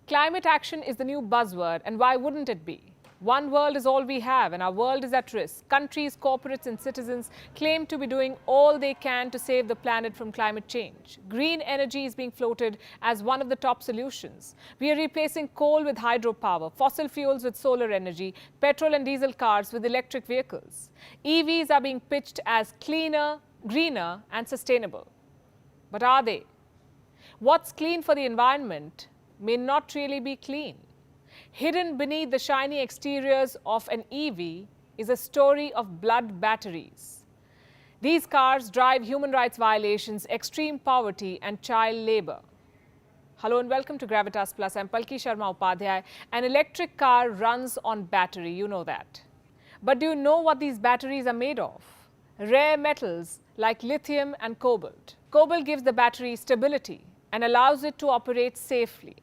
Climate action is the new buzzword, and why wouldn't it be? One world is all we have, and our world is at risk. Countries, corporates, and citizens claim to be doing all they can to save the planet from climate change. Green energy is being floated as one of the top solutions. We are replacing coal with hydropower, fossil fuels with solar energy, petrol and diesel cars with electric vehicles. EVs are being pitched as cleaner, greener, and sustainable. But are they? What's clean for the environment may not really be clean. Hidden beneath the shiny exteriors of an EV is a story of blood batteries. These cars drive human rights violations, extreme poverty, and child labor. Hello and welcome to Gravitas Plus. I'm Palki Sharma Upadhyay. An electric car runs on battery, you know that. But do you know what these batteries are made of? Rare metals like lithium and cobalt. Cobalt gives the battery stability and allows it to operate safely.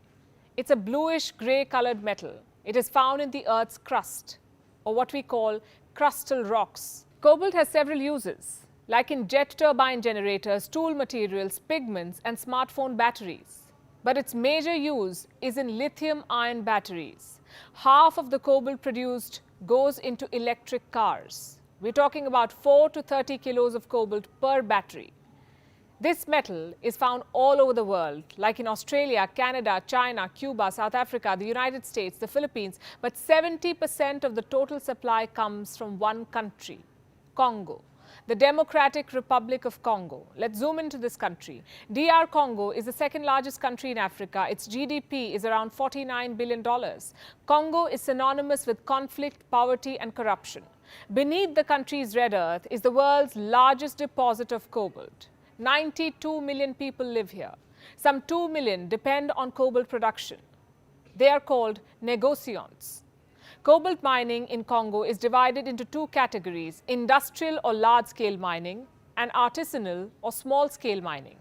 It's a bluish-grey colored metal. It is found in the Earth's crust, or what we call crustal rocks. Cobalt has several uses, like in jet turbine generators, tool materials, pigments, and smartphone batteries. But its major use is in lithium-ion batteries. Half of the cobalt produced goes into electric cars. We're talking about 4 to 30 kilos of cobalt per battery. This metal is found all over the world, like in Australia, Canada, China, Cuba, South Africa, the United States, the Philippines. But 70% of the total supply comes from one country, Congo, the Democratic Republic of Congo. Let's zoom into this country. DR Congo is the second largest country in Africa. Its GDP is around $49 billion. Congo is synonymous with conflict, poverty, and corruption. Beneath the country's red earth is the world's largest deposit of cobalt. 92 million people live here. Some 2 million depend on cobalt production. They are called negociants. Cobalt mining in Congo is divided into two categories: industrial or large-scale mining and artisanal or small-scale mining.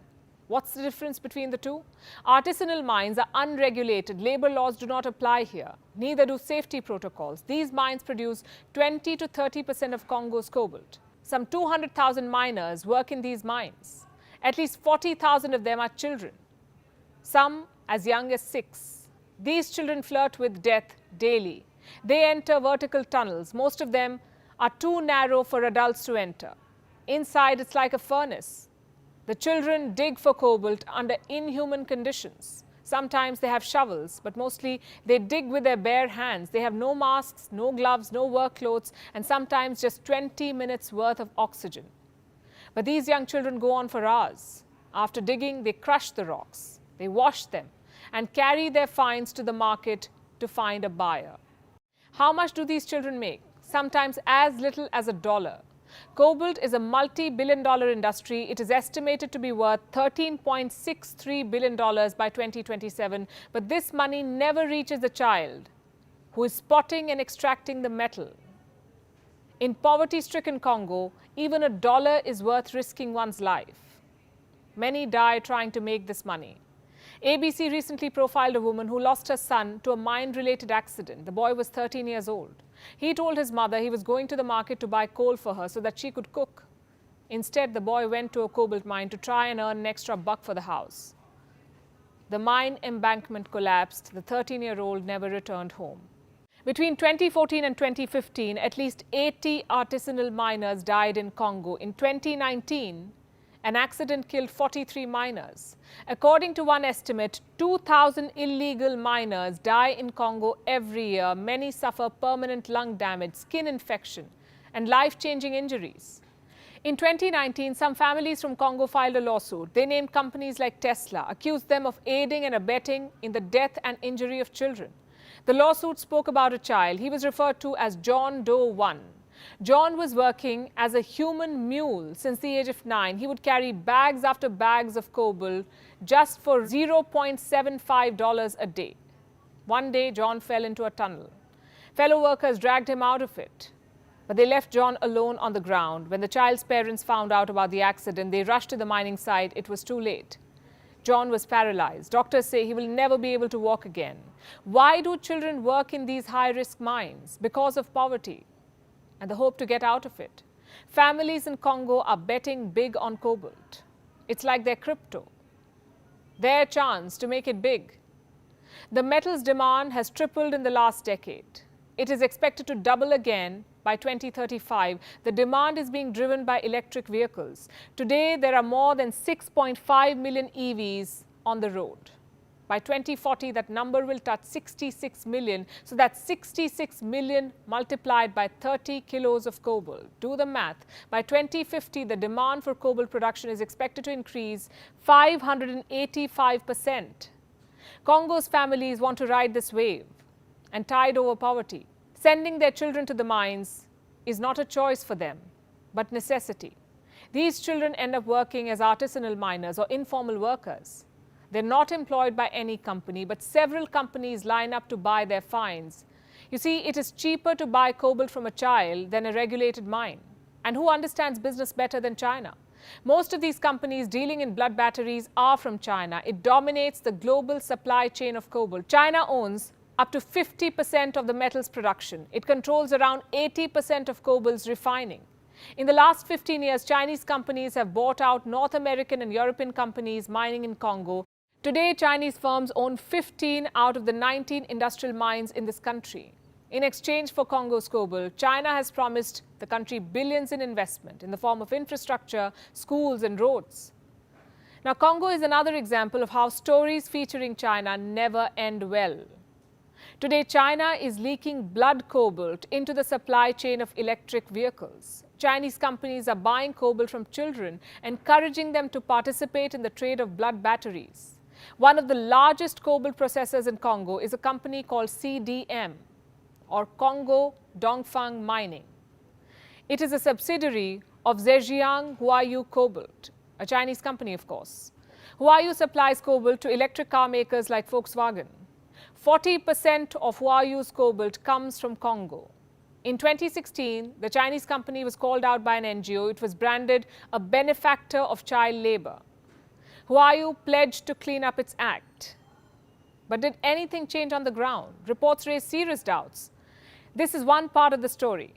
What's the difference between the two? Artisanal mines are unregulated. Labor laws do not apply here. Neither do safety protocols. These mines produce 20 to 30% of Congo's cobalt. Some 200,000 miners work in these mines. At least 40,000 of them are children, some as young as 6. These children flirt with death daily. They enter vertical tunnels. Most of them are too narrow for adults to enter. Inside, it's like a furnace. The children dig for cobalt under inhuman conditions. Sometimes they have shovels, but mostly they dig with their bare hands. They have no masks, no gloves, no work clothes, and sometimes just 20 minutes worth of oxygen. But these young children go on for hours. After digging, they crush the rocks, they wash them, and carry their finds to the market to find a buyer. How much do these children make? Sometimes as little as $1. Cobalt is a multi-billion-dollar industry. It is estimated to be worth $13.63 billion by 2027. But this money never reaches the child who is spotting and extracting the metal. In poverty-stricken Congo, even $1 is worth risking one's life. Many die trying to make this money. ABC recently profiled a woman who lost her son to a mine-related accident. The boy was 13 years old. He told his mother he was going to the market to buy coal for her so that she could cook. Instead, the boy went to a cobalt mine to try and earn an extra buck for the house. The mine embankment collapsed. The 13-year-old never returned home. Between 2014 and 2015, at least 80 artisanal miners died in Congo. In 2019, an accident killed 43 miners. According to one estimate, 2,000 illegal miners die in Congo every year. Many suffer permanent lung damage, skin infection, and life-changing injuries. In 2019, some families from Congo filed a lawsuit. They named companies like Tesla, accused them of aiding and abetting in the death and injury of children. The lawsuit spoke about a child. He was referred to as John Doe 1. John was working as a human mule since the age of 9. He would carry bags after bags of cobalt just for $0.75 a day. One day, John fell into a tunnel. Fellow workers dragged him out of it, but they left John alone on the ground. When the child's parents found out about the accident, they rushed to the mining site. It was too late. John was paralyzed. Doctors say he will never be able to walk again. Why do children work in these high-risk mines? Because of poverty and the hope to get out of it. Families in Congo are betting big on cobalt. It's like their crypto, their chance to make it big. The metal's demand has tripled in the last decade. It is expected to double again by 2035. The demand is being driven by electric vehicles. Today, there are more than 6.5 million EVs on the road. By 2040, that number will touch 66 million. So that's 66 million multiplied by 30 kilos of cobalt. Do the math. By 2050, the demand for cobalt production is expected to increase 585%. Congo's families want to ride this wave and tide over poverty. Sending their children to the mines is not a choice for them, but necessity. These children end up working as artisanal miners or informal workers. They're not employed by any company, but several companies line up to buy their finds. You see, it is cheaper to buy cobalt from a child than a regulated mine. And who understands business better than China? Most of these companies dealing in blood batteries are from China. It dominates the global supply chain of cobalt. China owns up to 50% of the metal's production. It controls around 80% of cobalt's refining. In the last 15 years, Chinese companies have bought out North American and European companies mining in Congo. Today, Chinese firms own 15 out of the 19 industrial mines in this country. In exchange for Congo's cobalt, China has promised the country billions in investment in the form of infrastructure, schools and roads. Now, Congo is another example of how stories featuring China never end well. Today, China is leaking blood cobalt into the supply chain of electric vehicles. Chinese companies are buying cobalt from children, encouraging them to participate in the trade of blood batteries. One of the largest cobalt processors in Congo is a company called CDM, or Congo Dongfang Mining. It is a subsidiary of Zhejiang Huayu Cobalt, a Chinese company, of course. Huayu supplies cobalt to electric car makers like Volkswagen. 40% of Huayu's cobalt comes from Congo. In 2016, the Chinese company was called out by an NGO. It was branded a benefactor of child labor. Huayu pledged to clean up its act. But did anything change on the ground? Reports raise serious doubts. This is one part of the story.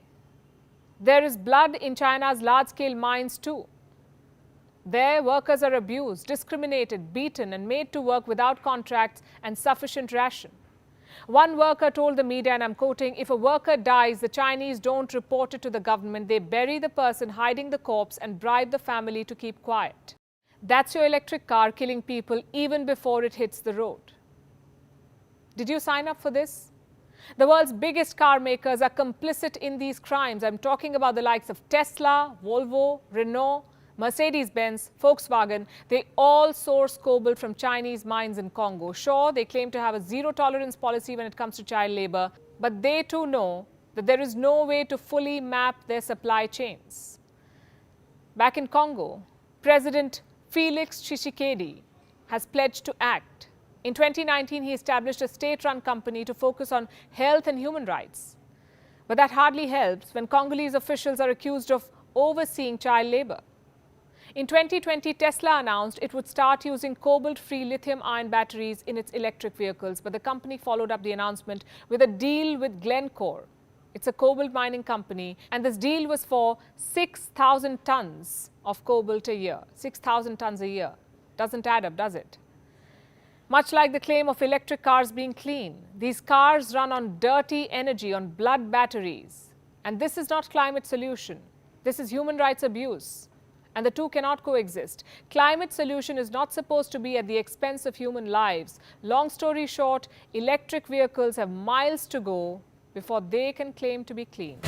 There is blood in China's large-scale mines too. There, workers are abused, discriminated, beaten and made to work without contracts and sufficient ration. One worker told the media, and I'm quoting, "If a worker dies, the Chinese don't report it to the government. They bury the person, hiding the corpse, and bribe the family to keep quiet." That's your electric car killing people even before it hits the road. Did you sign up for this? The world's biggest car makers are complicit in these crimes. I'm talking about the likes of Tesla, Volvo, Renault, Mercedes-Benz, Volkswagen. They all source cobalt from Chinese mines in Congo. Sure, they claim to have a zero-tolerance policy when it comes to child labor, but they too know that there is no way to fully map their supply chains. Back in Congo, President Felix Tshisekedi has pledged to act. In 2019, he established a state-run company to focus on health and human rights. But that hardly helps when Congolese officials are accused of overseeing child labor. In 2020, Tesla announced it would start using cobalt-free lithium-ion batteries in its electric vehicles, but the company followed up the announcement with a deal with Glencore. It's a cobalt mining company, and this deal was for 6,000 tons of cobalt a year. 6,000 tons a year. Doesn't add up, does it? Much like the claim of electric cars being clean, these cars run on dirty energy, on blood batteries. And this is not climate solution. This is human rights abuse. And the two cannot coexist. Climate solution is not supposed to be at the expense of human lives. Long story short, electric vehicles have miles to go before they can claim to be clean.